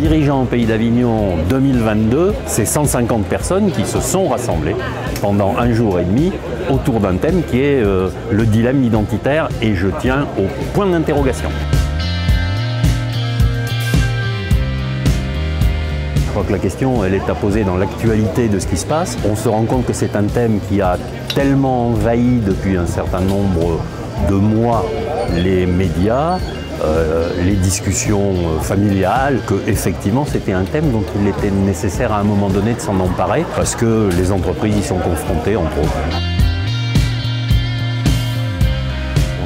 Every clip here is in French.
dirigeant au Pays d'Avignon 2022, c'est 150 personnes qui se sont rassemblées pendant un jour et demi autour d'un thème qui est le dilemme identitaire, et je tiens au point d'interrogation. Je crois que la question, elle est à poser dans l'actualité de ce qui se passe. On se rend compte que c'est un thème qui a tellement envahi depuis un certain nombre de mois les médias, les discussions familiales, qu'effectivement c'était un thème dont il était nécessaire à un moment donné de s'en emparer, parce que les entreprises y sont confrontées, entre autres.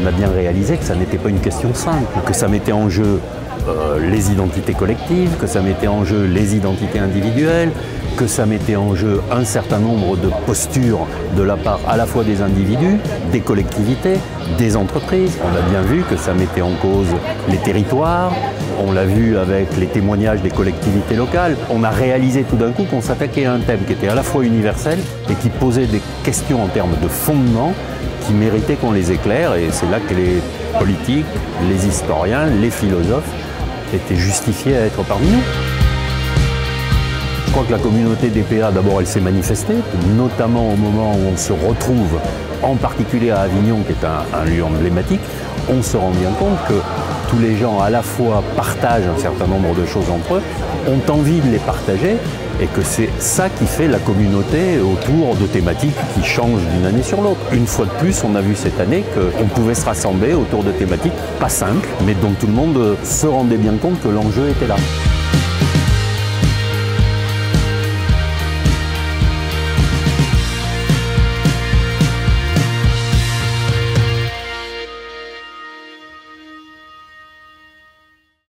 On a bien réalisé que ça n'était pas une question simple, que ça mettait en jeu les identités collectives, que ça mettait en jeu les identités individuelles, que ça mettait en jeu un certain nombre de postures de la part à la fois des individus, des collectivités, des entreprises. On a bien vu que ça mettait en cause les territoires, on l'a vu avec les témoignages des collectivités locales. On a réalisé tout d'un coup qu'on s'attaquait à un thème qui était à la fois universel et qui posait des questions en termes de fondement qui méritaient qu'on les éclaire, et c'est là que les politiques, les historiens, les philosophes étaient justifiés à être parmi nous. Je crois que la communauté DPA, d'abord, elle s'est manifestée, notamment au moment où on se retrouve, en particulier à Avignon, qui est un lieu emblématique. On se rend bien compte que tous les gens, à la fois, partagent un certain nombre de choses entre eux, ont envie de les partager, et que c'est ça qui fait la communauté autour de thématiques qui changent d'une année sur l'autre. Une fois de plus, on a vu cette année qu'on pouvait se rassembler autour de thématiques pas simples, mais dont tout le monde se rendait bien compte que l'enjeu était là.